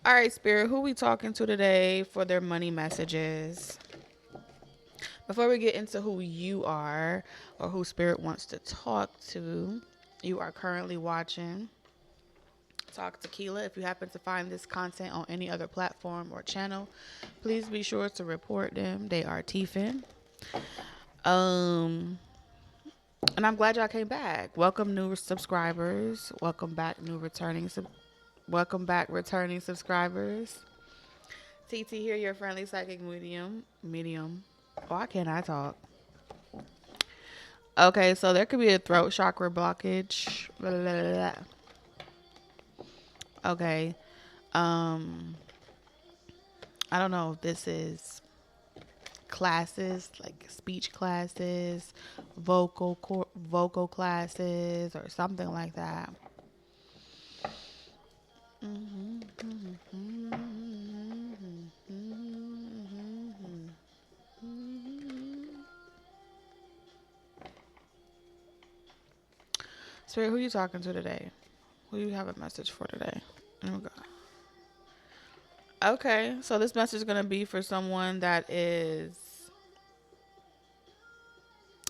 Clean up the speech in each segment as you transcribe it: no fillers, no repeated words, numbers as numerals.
All right, Spirit, who we talking to today for their money messages? Before we get into who you are or who Spirit wants to talk to, you are currently watching Talk Tequila. If you happen to find this content on any other platform or channel, please be sure to report them. They are Tiffin. Um, and I'm glad y'all came back. Welcome new subscribers. Welcome back returning subscribers. TT here, your friendly psychic medium. Why can't I talk? Okay, so there could be a throat chakra blockage. Blah, blah, blah, blah. Okay. Um, I don't know if this is classes like speech classes, vocal classes, or something like that. Spirit, who you talking to today? Who you have a message for today? Here we go. Okay, so this message is gonna be for someone that is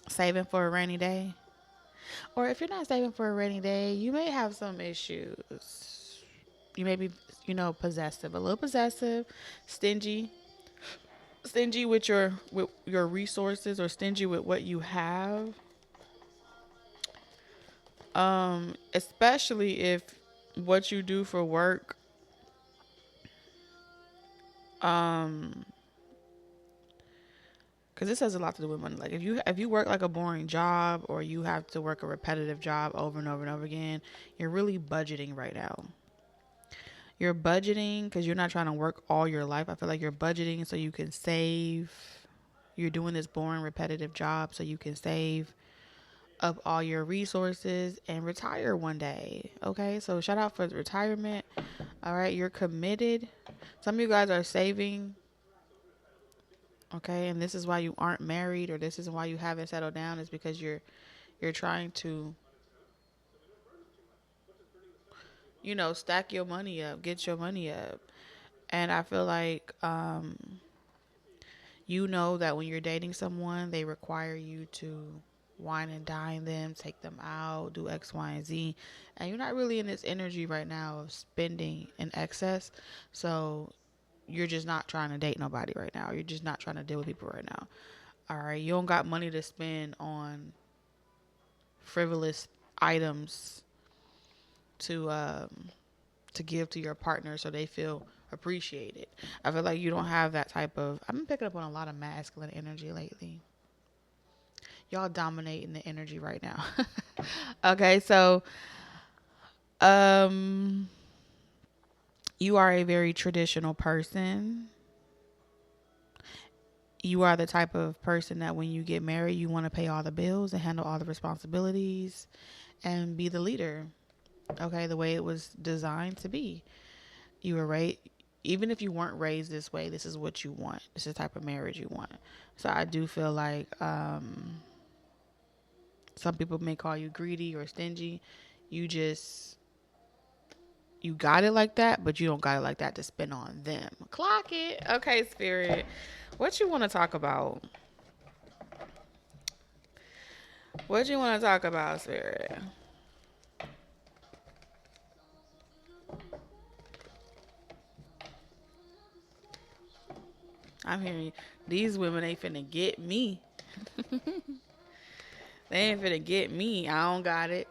saving for a rainy day. Or if you're not saving for a rainy day, you may have some issues. You may be, possessive, a little possessive, stingy, stingy with your resources, or stingy with what you have. Especially if what you do for work, um, because this has a lot to do with money. Like if you work like a boring job, or you have to work a repetitive job over and over and over again, you're really budgeting right now. You're budgeting because you're not trying to work all your life. I feel like you're budgeting so you can save. You're doing this boring, repetitive job so you can save up all your resources and retire one day. Okay, so shout out for the retirement. All right, you're committed. Some of you guys are saving. Okay, and this is why you aren't married, or this is why you haven't settled down, is because you're trying to, stack your money up, get your money up. And I feel like you know that when you're dating someone, they require you to wine and dine them, take them out, do X, Y, and Z. And you're not really in this energy right now of spending in excess. So you're just not trying to date nobody right now. You're just not trying to deal with people right now. All right. You don't got money to spend on frivolous items to to give to your partner so they feel appreciated. I feel like you don't have that type of. I've been picking up on a lot of masculine energy lately. Y'all dominating the energy right now. Okay, so um you are a very traditional person. You are the type of person that when you get married, you want to pay all the bills and handle all the responsibilities and be the leader. Okay, the way it was designed to be. You were right. Even if you weren't raised this way, this is what you want. This is the type of marriage you want. So I do feel like some people may call you greedy or stingy. You just you got it like that, but you don't got it like that to spend on them. Clock it. Okay, Spirit. What you want to talk about? What you want to talk about, Spirit? I'm hearing you. These women ain't finna get me. They ain't finna get me. I don't got it.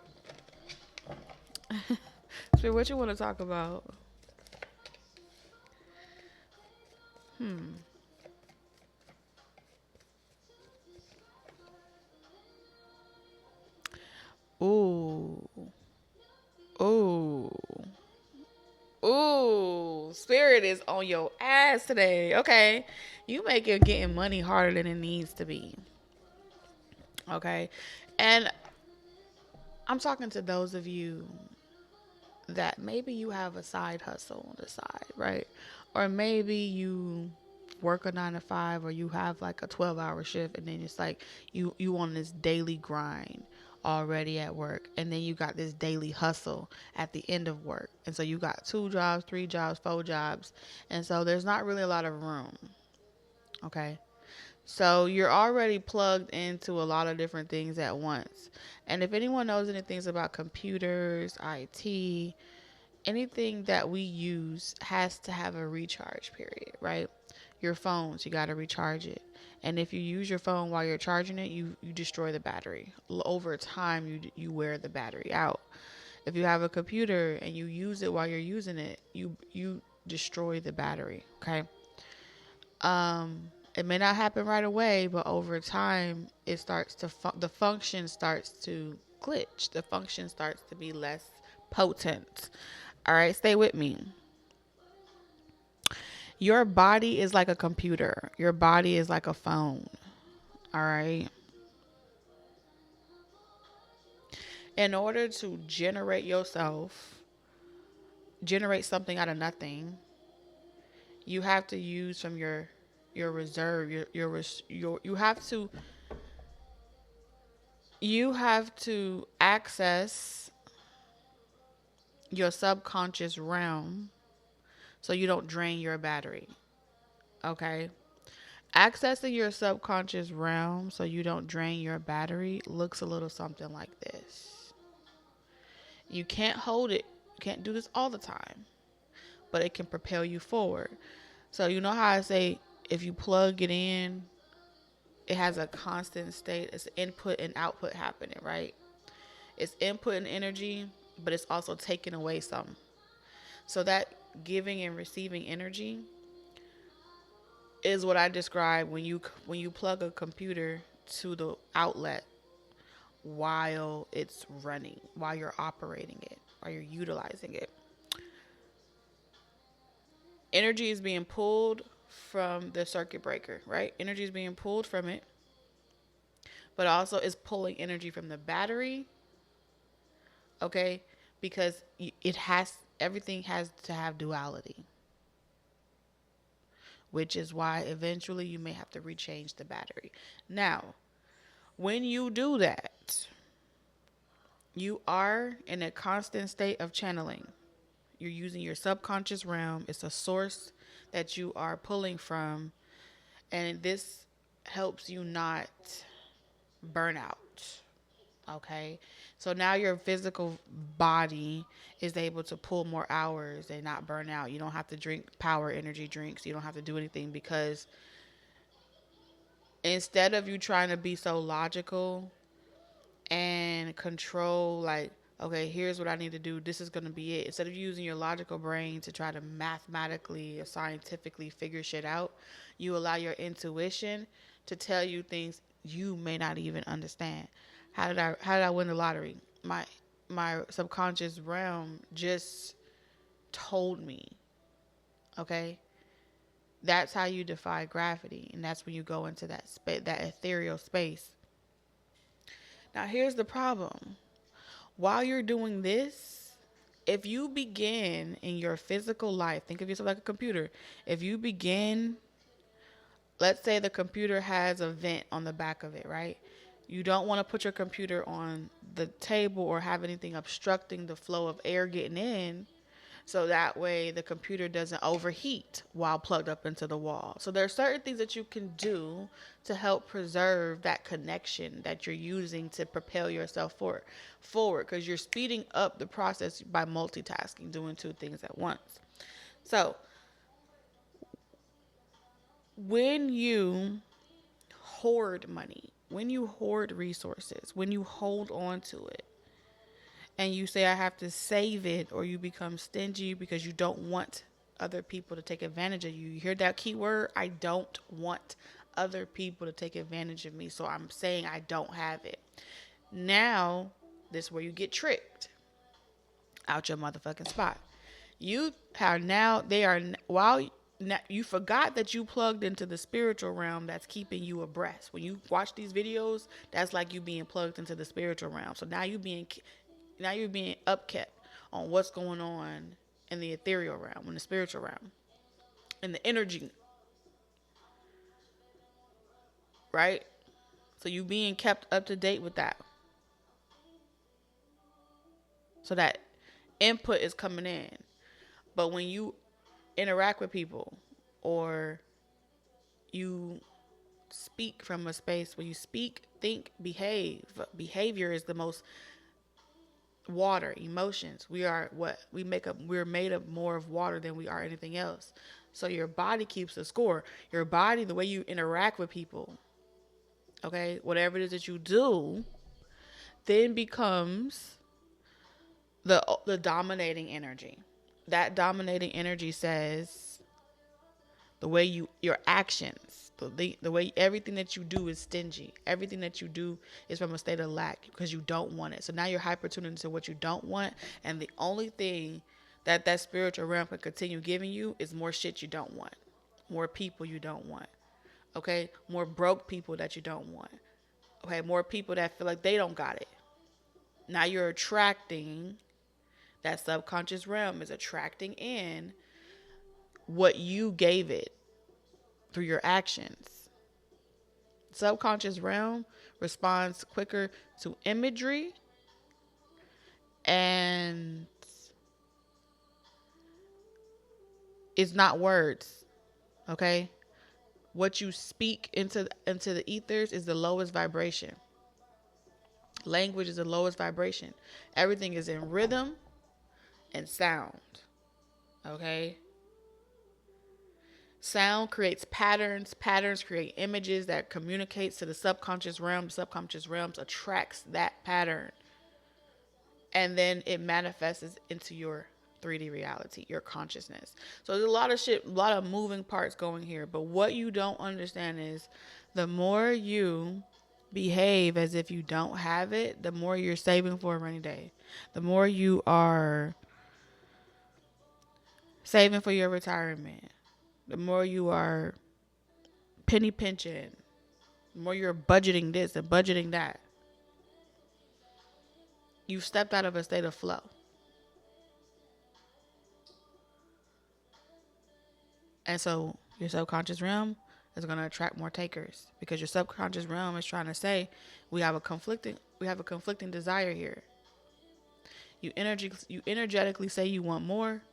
Spirit, what you want to talk about? Ooh. Ooh. Ooh. Spirit is on your ass today. Okay. You make it getting money harder than it needs to be. Okay. And I'm talking to those of you that maybe you have a side hustle on the side, right? Or maybe you work a 9 to 5, or you have like a 12-hour shift, and then it's like you on this daily grind, already at work. And then you got this daily hustle at the end of work. And so you got 2 jobs, 3 jobs, 4 jobs. And so there's not really a lot of room. Okay. So you're already plugged into a lot of different things at once. And if anyone knows anything about computers, IT, anything that we use has to have a recharge period, right? Your phones, you got to recharge it. And if you use your phone while you're charging it, you destroy the battery. Over time, you wear the battery out. If you have a computer and you use it while you're using it, you destroy the battery, okay? It may not happen right away, but over time, it starts to the function starts to glitch. The function starts to be less potent. All right, stay with me. Your body is like a computer. Your body is like a phone. All right. In order to generate something out of nothing, you have to use from your reserve, you have to access your subconscious realm so you don't drain your battery. Okay? Accessing your subconscious realm so you don't drain your battery looks a little something like this. You can't hold it. You can't do this all the time, but it can propel you forward. So you know how I say if you plug it in, it has a constant state. It's input and output happening, right? It's input and energy, but it's also taking away some. So that giving and receiving energy is what I describe when you plug a computer to the outlet while it's running, while you're operating it, while you're utilizing it. Energy is being pulled from the circuit breaker, right? Energy is being pulled from it, but also is pulling energy from the battery, okay? Because everything has to have duality, which is why eventually you may have to rechange the battery. Now, when you do that, you are in a constant state of channeling. You're using your subconscious realm. It's a source that you are pulling from, and this helps you not burn out. Okay? So now your physical body is able to pull more hours and not burn out. You don't have to drink power energy drinks. You don't have to do anything because instead of you trying to be so logical and control, like, okay, here's what I need to do, this is going to be it. Instead of using your logical brain to try to mathematically or scientifically figure shit out, you allow your intuition to tell you things you may not even understand. How did I win the lottery? My subconscious realm just told me. Okay? That's how you defy gravity, and that's when you go into that that ethereal space. Now, here's the problem. While you're doing this, if you begin in your physical life, think of yourself like a computer. If you begin, let's say the computer has a vent on the back of it, right? You don't want to put your computer on the table or have anything obstructing the flow of air getting in. So that way the computer doesn't overheat while plugged up into the wall. So there are certain things that you can do to help preserve that connection that you're using to propel yourself forward because you're speeding up the process by multitasking, doing 2 things at once. So when you hoard money, when you hoard resources, when you hold on to it, and you say I have to save it, or you become stingy because you don't want other people to take advantage of you. You hear that key word? I don't want other people to take advantage of me, so I'm saying I don't have it. Now, this is where you get tricked out your motherfucking spot. You are now, they are, while you forgot that you plugged into the spiritual realm that's keeping you abreast. When you watch these videos, that's like you being plugged into the spiritual realm. So now you're being upkept on what's going on in the ethereal realm, in the spiritual realm, in the energy, right? So you being kept up to date with that. So that input is coming in. But when you interact with people or you speak from a space where you speak, think, behave, behavior is the most water, emotions. We are what we make up. We're made up more of water than we are anything else. So your body keeps a score. Your body, the way you interact with people, okay, whatever it is that you do, then becomes the dominating energy. That dominating energy says the way your actions, the way everything that you do is stingy. Everything that you do is from a state of lack because you don't want it. So now you're hyper tuned into what you don't want, and the only thing that spiritual realm can continue giving you is more shit you don't want, more people you don't want, okay, more broke people that you don't want, okay, more people that feel like they don't got it. Now you're attracting, that subconscious realm is attracting in what you gave it through your actions. Subconscious realm responds quicker to imagery and it's not words, okay? What you speak into the ethers is the lowest vibration. Language is the lowest vibration. Everything is in rhythm and sound, okay? Sound creates patterns. Patterns create images that communicates to the subconscious realm. The subconscious realm attracts that pattern. And then it manifests into your 3D reality, your consciousness. So there's a lot of shit, a lot of moving parts going here. But what you don't understand is the more you behave as if you don't have it, the more you're saving for a rainy day. The more you are saving for your retirement. The more you are penny pinching, the more you're budgeting this and budgeting that. You've stepped out of a state of flow. And so your subconscious realm is going to attract more takers because your subconscious realm is trying to say we have a conflicting desire here. You energetically say you want more,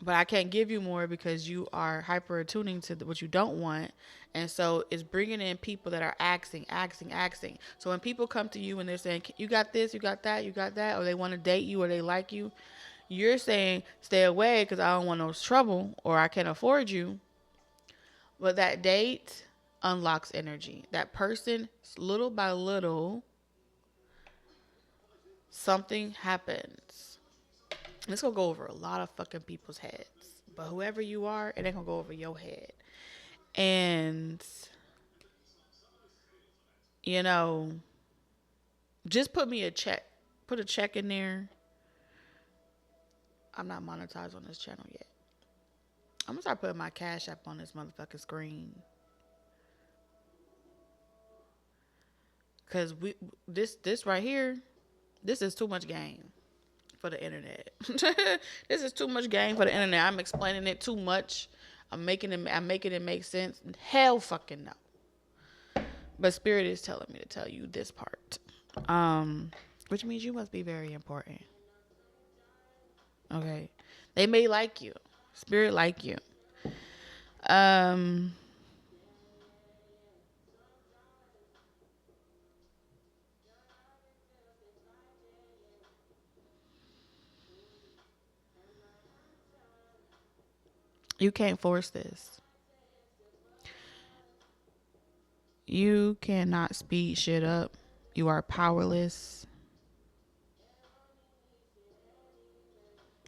but I can't give you more because you are hyper attuning to what you don't want. And so it's bringing in people that are asking. So when people come to you and they're saying, you got this, you got that, or they want to date you or they like you, you're saying, stay away because I don't want no trouble or I can't afford you. But that date unlocks energy. That person, little by little, something happens. This gonna go over a lot of fucking people's heads. But whoever you are, it ain't gonna go over your head. And, you know, just put me a check. Put a check in there. I'm not monetized on this channel yet. I'm gonna start putting my Cash App on this motherfucking screen. Cause this right here, this is too much game for the internet. This is too much game for the internet. I'm explaining it too much. I'm making it make sense. Hell fucking no. But Spirit is telling me to tell you this part. Which means you must be very important. Okay. They may like you. Spirit like you. You can't force this. You cannot speed shit up. You are powerless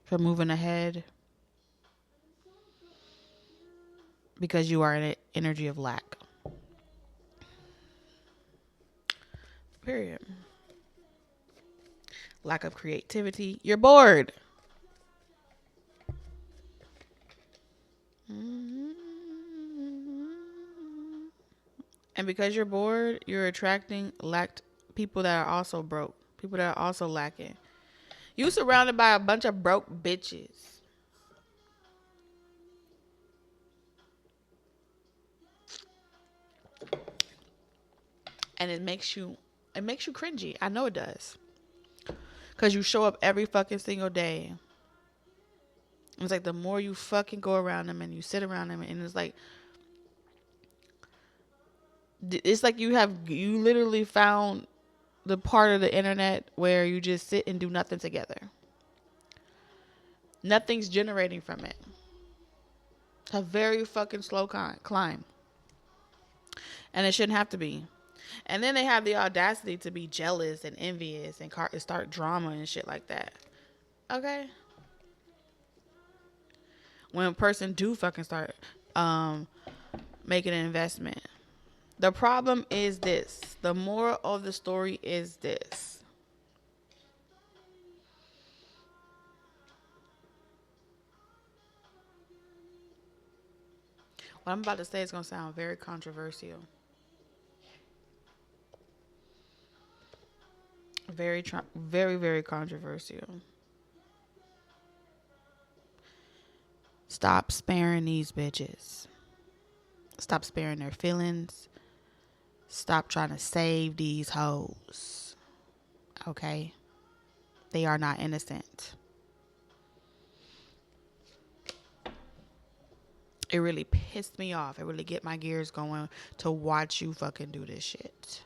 for moving ahead because you are in an energy of lack. Period. Lack of creativity. You're bored. And because you're bored, you're attracting people that are also broke. People that are also lacking. You surrounded by a bunch of broke bitches. And it makes you cringy. I know it does. Because you show up every fucking single day. It's like the more you fucking go around them and you sit around them, and it's like you literally found the part of the internet where you just sit and do nothing together. Nothing's generating from it. It's a very fucking slow climb. And it shouldn't have to be. And then they have the audacity to be jealous and envious and start drama and shit like that. Okay? When a person do fucking start making an investment. The problem is this. The moral of the story is this. What I'm about to say is going to sound very controversial. Very, very controversial. Stop sparing these bitches. Stop sparing their feelings. Stop trying to save these hoes. Okay? They are not innocent. It really pissed me off. It really get my gears going to watch you fucking do this shit.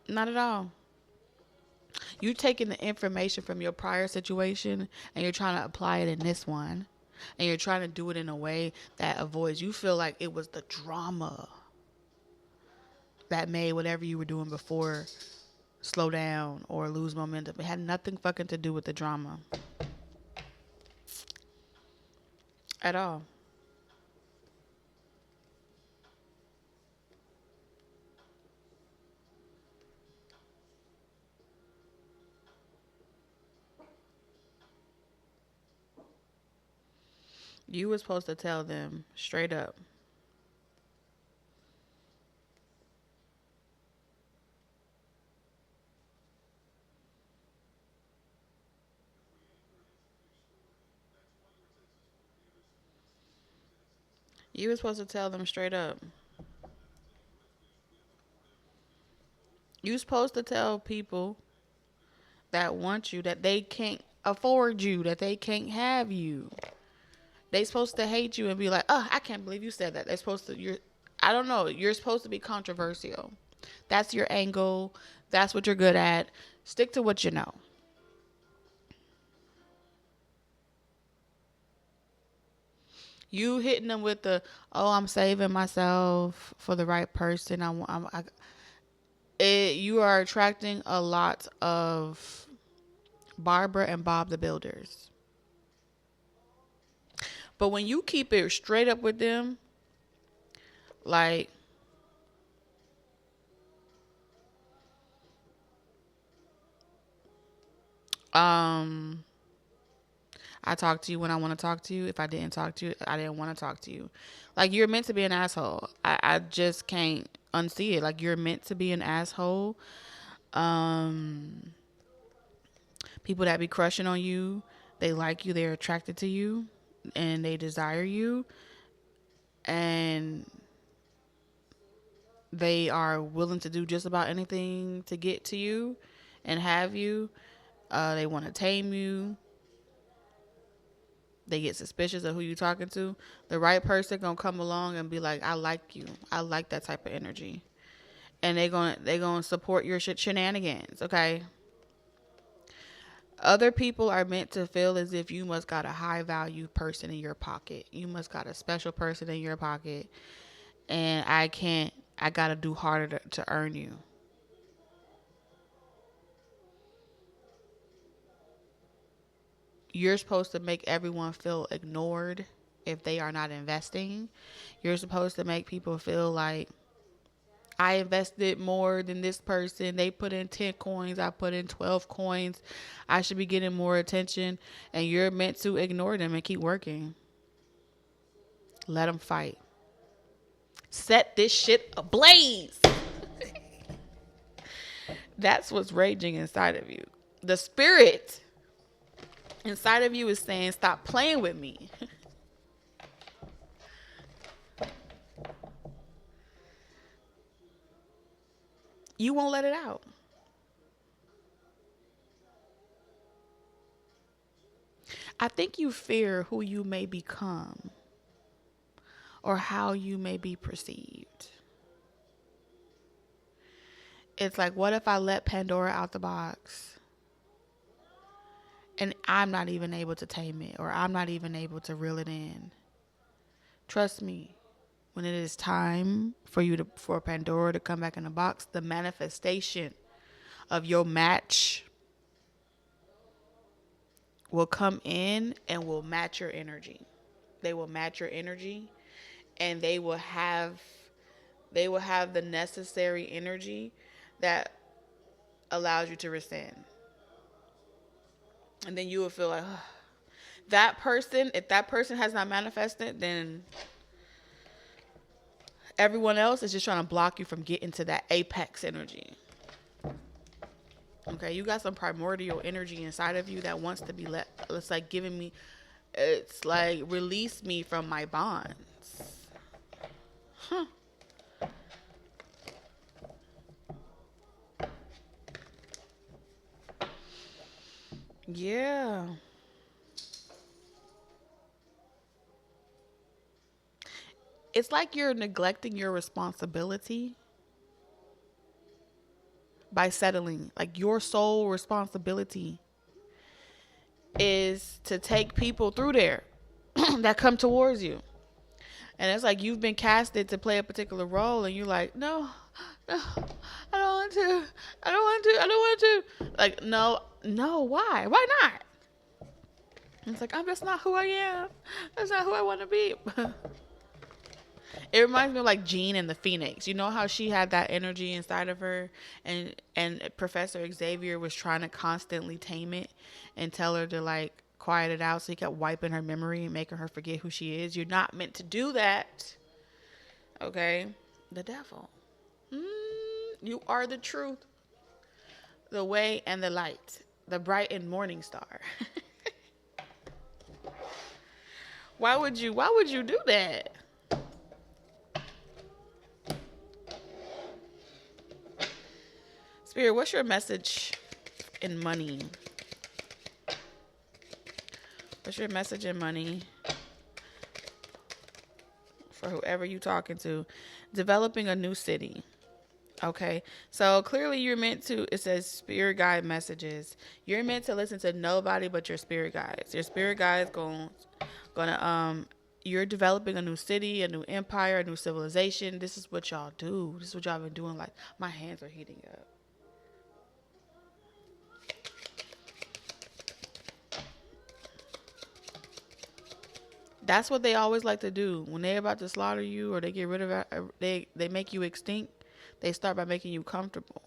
Not at all. You taking the information from your prior situation and you're trying to apply it in this one. And you're trying to do it in a way that avoids. You feel like it was the drama that made whatever you were doing before slow down or lose momentum. It had nothing fucking to do with the drama. At all. You were supposed to tell them straight up. You were supposed to tell them straight up. You're supposed to tell people that want you that they can't afford you, that they can't have you. They supposed to hate you and be like, oh, I can't believe you said that. They're supposed to, I don't know. You're supposed to be controversial. That's your angle. That's what you're good at. Stick to what you know. You hitting them with the, oh, I'm saving myself for the right person. You are attracting a lot of Barbara and Bob the Builders. But when you keep it straight up with them, like, I talk to you when I want to talk to you. If I didn't talk to you, I didn't want to talk to you. Like, you're meant to be an asshole. I just can't unsee it. Like, you're meant to be an asshole. People that be crushing on you, they like you, they're attracted to you, and they desire you. And they are willing to do just about anything to get to you and have you. They want to tame you. They get suspicious of who you talking to. The right person gonna come along and be like, I like you. I like that type of energy. And they gonna support your shenanigans, okay? Other people are meant to feel as if you must got a high value person in your pocket. You must got a special person in your pocket. And I gotta do harder to earn you. You're supposed to make everyone feel ignored if they are not investing. You're supposed to make people feel like, I invested more than this person. They put in 10 coins. I put in 12 coins. I should be getting more attention. And you're meant to ignore them and keep working. Let them fight. Set this shit ablaze. That's what's raging inside of you. The spirit inside of you is saying, stop playing with me. You won't let it out. I think you fear who you may become or how you may be perceived. It's like, what if I let Pandora out the box and I'm not even able to tame it, or I'm not even able to reel it in? Trust me, when it is time for Pandora to come back in the box, the manifestation of your match will come in and will match your energy. They will match your energy, and they will have the necessary energy that allows you to rescind. And then you will feel like, ugh. That person, if that person has not manifested, then everyone else is just trying to block you from getting to that apex energy. Okay, you got some primordial energy inside of you that wants to be let. It's like giving me, it's like release me from my bonds. Huh. Yeah. It's like you're neglecting your responsibility by settling. Like your sole responsibility is to take people through there that come towards you. And it's like you've been casted to play a particular role, and you're like, no, no, I don't want to. I don't want to. I don't want to. Like, no, no, why? Why not? It's like, I'm just not who I am. That's not who I want to be. It reminds me of like Jean and the Phoenix. You know how she had that energy inside of her, and Professor Xavier was trying to constantly tame it and tell her to like quiet it out. So he kept wiping her memory and making her forget who she is. You're not meant to do that. Okay, the devil. You are the truth, the way, and the light, the bright and morning star. Why would you? Why would you do that? Spirit, what's your message in money? What's your message in money for whoever you're talking to? Developing a new city. Okay, so clearly you're meant to, it says spirit guide messages. You're meant to listen to nobody but your spirit guides. Your spirit guides you're developing a new city, a new empire, a new civilization. This is what y'all do. This is what y'all been doing. Like, my hands are heating up. That's what they always like to do when they're about to slaughter you, or they get rid of it. They make you extinct. They start by making you comfortable,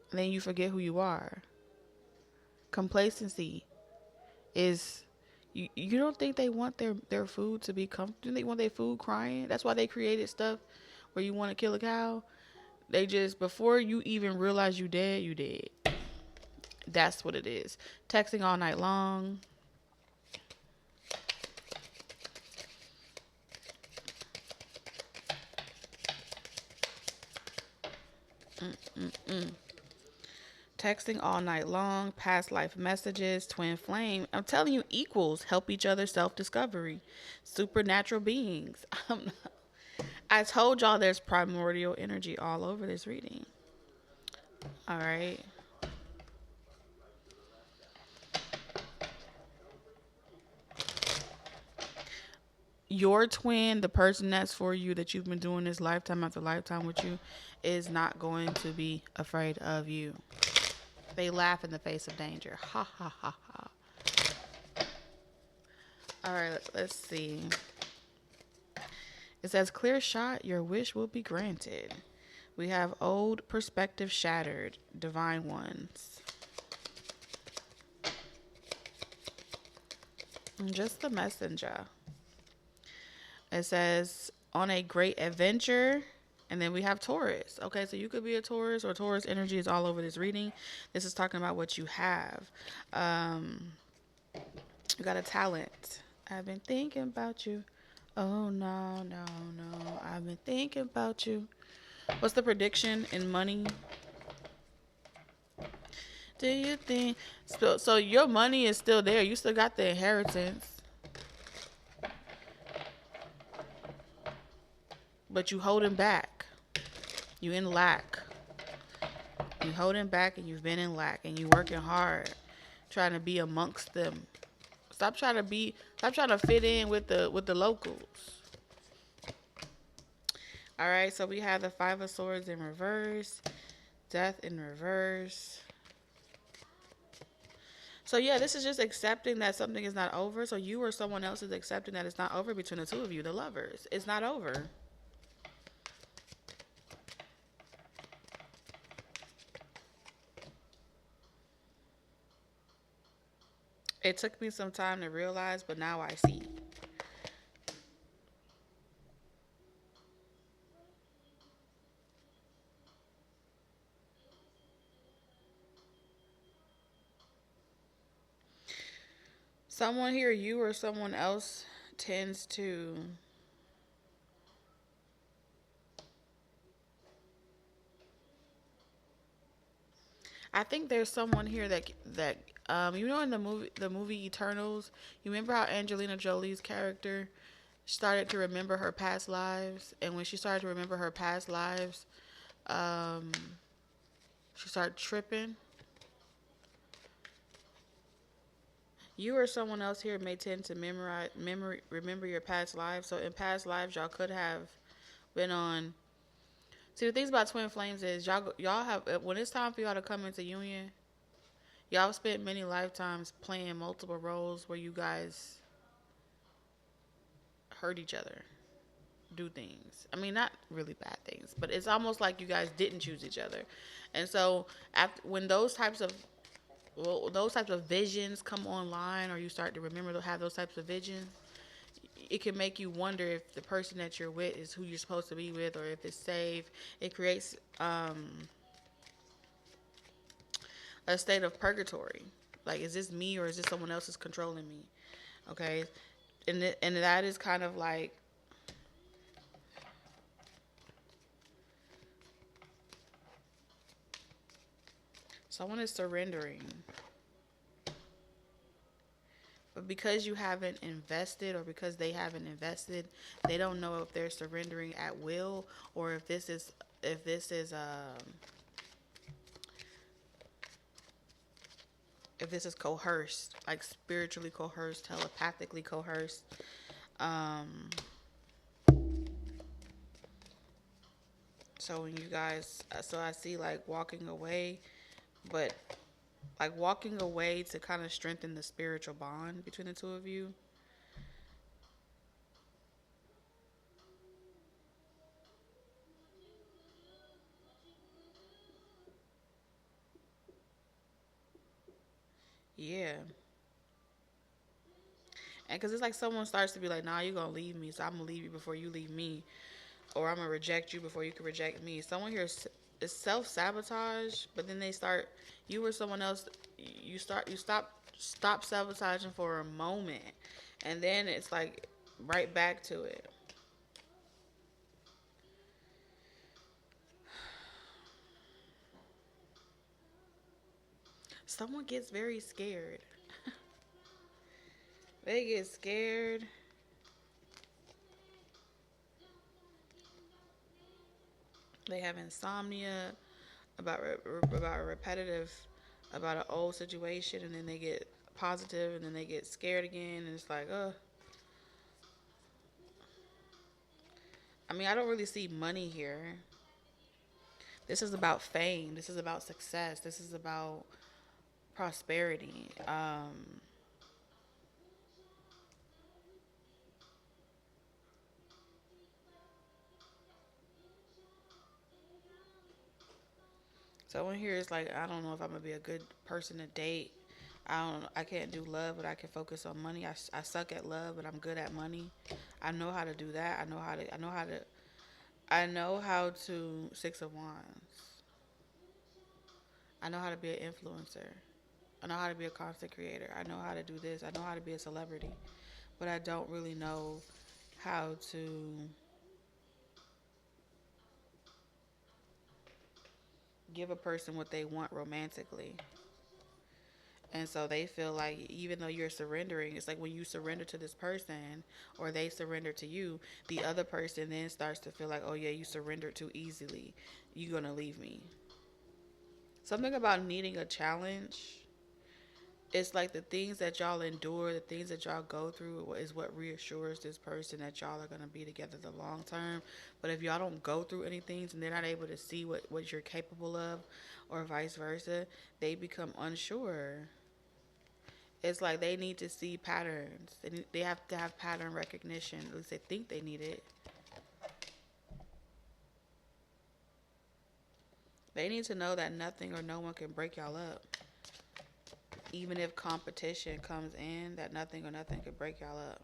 and then you forget who you are. Complacency is, you don't think they want their food to be comfortable? They want their food crying. That's why they created stuff where you want to kill a cow. They just, before you even realize you dead, you dead. That's what it is. Texting all night long. Texting all night long, past life messages, twin flame. I'm telling you, equals help each other self-discovery. Supernatural beings. I told y'all there's primordial energy all over this reading. All right. Your twin, the person that's for you, that you've been doing this lifetime after lifetime with you, is not going to be afraid of you. They laugh in the face of danger. Ha ha ha ha. All right, let's see. It says, clear shot, your wish will be granted. We have old perspective shattered, divine ones. And just the messenger. It says, on a great adventure. And then we have Taurus. Okay, so you could be a Taurus, or Taurus energy is all over this reading. This is talking about what you have. You got a talent. I've been thinking about you. Oh, no, no, no. I've been thinking about you. What's the prediction in money? Do you think so? Your money is still there. You still got the inheritance, but you holding back. You in lack. You holding back, and you've been in lack, and you working hard, trying to be amongst them. Stop trying to be. Stop trying to fit in with the locals. All right. So we have the Five of Swords in reverse, Death in reverse. So yeah, this is just accepting that something is not over. So you or someone else is accepting that it's not over between the two of you, the lovers. It's not over. It took me some time to realize, but now I see. Someone here, you or someone else, tends to. I think there's someone here that you know in the movie Eternals, you remember how Angelina Jolie's character started to remember her past lives, and when she started to remember her past lives, um, she started tripping. You or someone else here may tend to remember your past lives. So in past lives, y'all could have been on. See, the things about twin flames is y'all have when it's time for y'all to come into union. Y'all spent many lifetimes playing multiple roles where you guys hurt each other, do things. I mean, not really bad things, but it's almost like you guys didn't choose each other. And so, after when those types of visions come online, or you start to remember to have those types of visions, it can make you wonder if the person that you're with is who you're supposed to be with, or if it's safe. It creates a state of purgatory. Like, is this me or is this someone else is controlling me? Okay, and that is kind of like someone is surrendering. But because you haven't invested, or because they haven't invested, they don't know if they're surrendering at will, or if this is coerced, like spiritually coerced, telepathically coerced. Um, so when you guys, so I see like walking away, but like walking away to kind of strengthen the spiritual bond between the two of you. Yeah. And because it's like someone starts to be like, nah, you're going to leave me, so I'm going to leave you before you leave me. Or I'm going to reject you before you can reject me. Someone here is self sabotage, but then they start, you or someone else, you stop sabotaging for a moment. And then it's like right back to it. Someone gets very scared. They get scared. They have insomnia about repetitive about an old situation, and then they get positive, and then they get scared again, and it's like, I mean, I don't really see money here. This is about fame. This is about success. This is about prosperity. Someone here is like, I don't know if I'm gonna be a good person to date. I can't do love, but I can focus on money. I suck at love, but I'm good at money. I know how to do that. I know how to Six of Wands. I know how to be an influencer. I know how to be a content creator. I know how to do this. I know how to be a celebrity. But I don't really know how to give a person what they want romantically. And so they feel like even though you're surrendering, it's like when you surrender to this person or they surrender to you, the other person then starts to feel like, oh yeah, you surrendered too easily. You're going to leave me. Something about needing a challenge. It's like the things that y'all endure, the things that y'all go through is what reassures this person that y'all are going to be together the long term. But if y'all don't go through anything and they're not able to see what you're capable of or vice versa, they become unsure. It's like they need to see patterns. They have to have pattern recognition. At least they think they need it. They need to know that nothing or no one can break y'all up. Even if competition comes in, that nothing or nothing can break y'all up.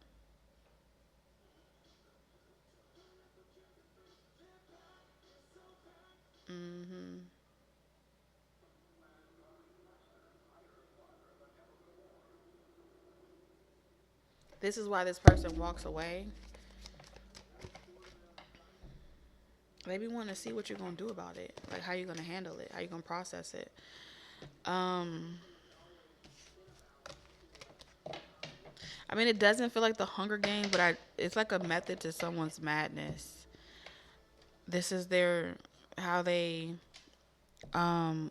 hmm This is why this person walks away. They be wanting to see what you're gonna do about it, like how you're gonna handle it, how you're gonna process it. Um, I mean, it doesn't feel like the Hunger Games, but it's like a method to someone's madness. This is their how they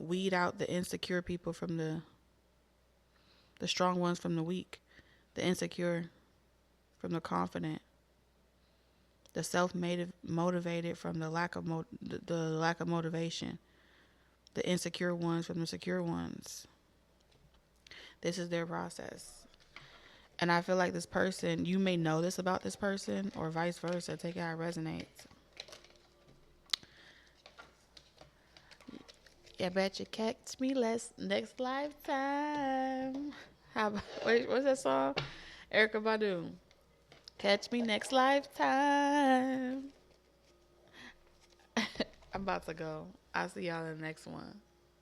weed out the insecure people from the strong ones from the weak, the insecure from the confident, the self motivated from the lack of motivation, the insecure ones from the secure ones. This is their process. And I feel like this person, you may know this about this person or vice versa. Take it how it resonates. Yeah, bet you catch me less next lifetime. How about, what's that song? Erica Badu. Catch me next lifetime. I'm about to go. I'll see y'all in the next one.